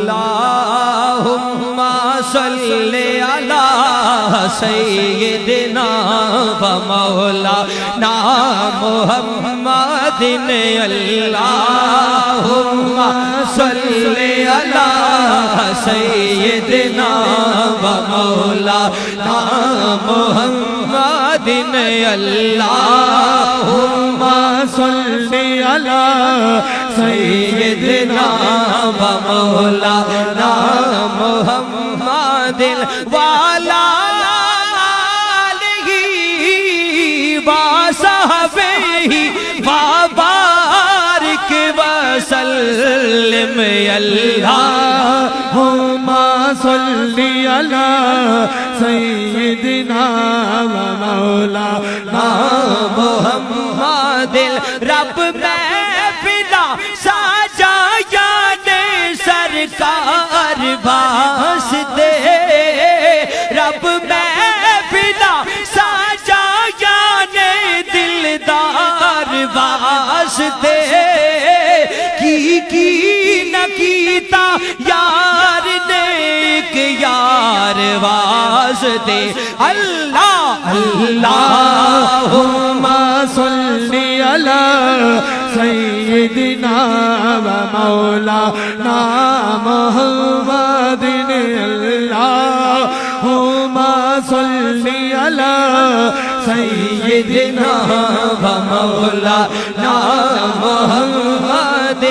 اللہم صلی علی سیدنا و مولانا محمد اللہم صلی علی سیدنا و مولانا محمد اللہم صلی علی سیدنا و مولانا محمد وعلی آلہ وصحبہ وبارک وسلم اللہم صلی علی سیدنا و مولانا محمد رب محفلا سجایا نے سرکار واسطے رب محفلا سجایا نے دلدار واسطے کی نہ کیتا یار نے ایک یار واسطے اللہ اللہم صلی علی سیدنا و مولانا محمد اللہم صلی علی سیدنا و مولانا محمد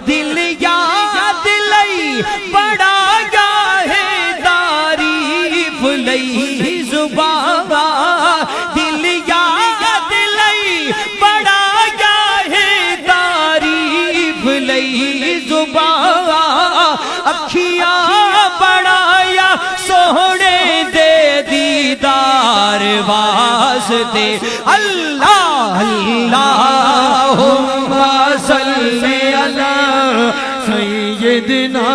دل یاد لئی بڑا گاہے تعریف لئی زبان دل یاد لئی بڑا گاہے تعریف لئی زبان اکھیاں بڑایا سونے دے دیدار واسطے اللہ اللہم صلی علی سیدنا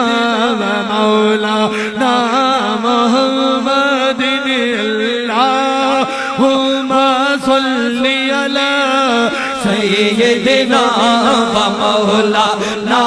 و مولانا محمد اللہم صلی علی سیدنا و مولانا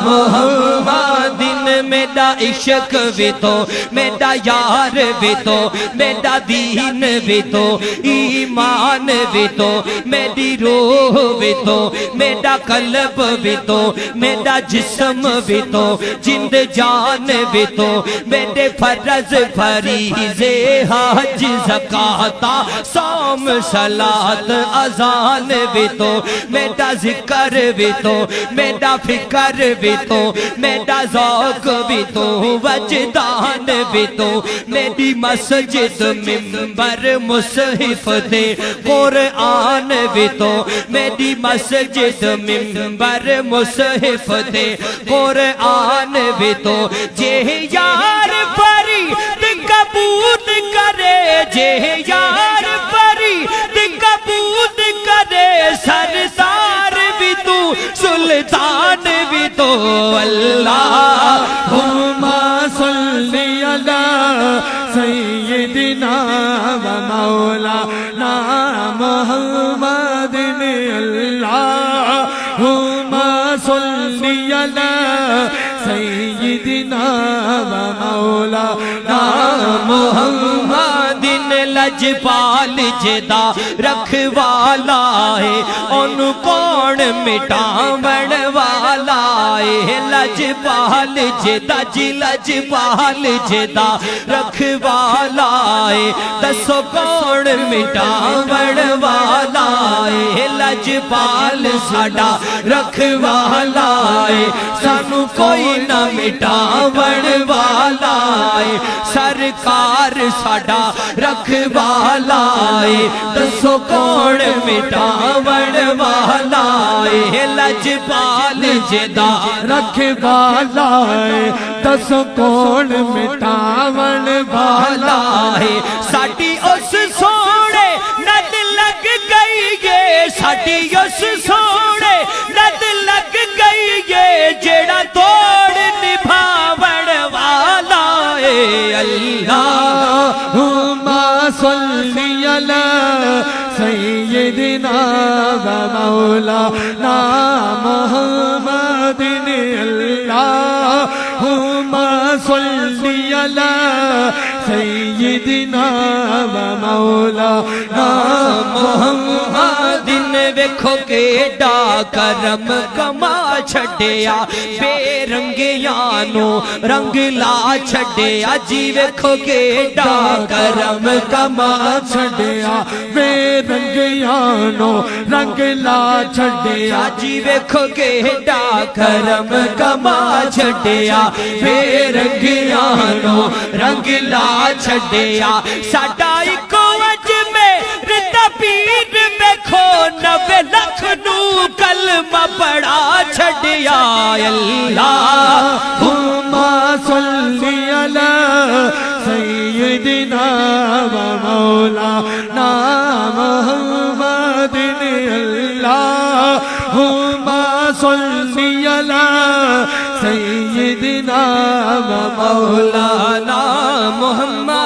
محمد میرا عشق بھی تو میرا یار بھی تو میرا دین بھی تو ایمان بھی تو میری روح بھی تو میرا قلب بھی تو میرا جسم بھی تو جند جان بھی تو میرے فرض فریضے حج زکوٰۃ صوم صلاۃ اذان بھی تو میرا ذکر بھی تو میرا فکر بھی تو میرا ذوق بھی تو وجدان بھی تو میری مسجد منبر مصحف دے قرآن بھی تو میری مسجد منبر مصحف دے قرآن بھی تو جے یار فرید قبول کرے جے یار فرید قبول کرے سردار بھی تو سلطان بھی تو اللہم صلی علی سیدنا و مولانا محمد اللہم صلی علی سیدنا و مولانا محمد لجپال جدا رکھوالا ہے ان کون مٹاون والا ہے لجپال جدا جی لجپال جدا رکھوالا ہے دسو کون مٹاون والا ہے لجپال ساڈا رکھوالا ہے سانو کوئی نہ مٹاون والا ہے سرکار ساڈا رکھوالا ہے دسو کون مٹاون والا ہے لجپال جدا رکھوالا ہے دسو کون مٹاون والا ہے ساڈی اس سونے نت لگ گئی ہے ساڈی اس سونے نت لگ گئی ہے جیڑا توڑ نبھاون والا ہے اللہم صلی علی سیدنا و مولانا محمد اللہم صلی علی سیدنا و مولانا محمد ویکھو کیڈا کرم کما چھڈیا بے رنگیاں نو رنگ لا چھڈیا جی ویکھو کیڈا کرم کما چھڈیا بے رنگیاں نو رنگ لا چھڈیا جی ویکھو کیڈا کرم کما چھڈیا بے رنگیاں نو رنگ لا چھڈیا ساڈا اکو اجمیر دا پیر ویکھو 90 لکھ نو کلمہ پڑھا چھڈیا اللہم صلی علی سیدنا و مولانا محمد اللہم صلی علی سیدنا و مولانا محمد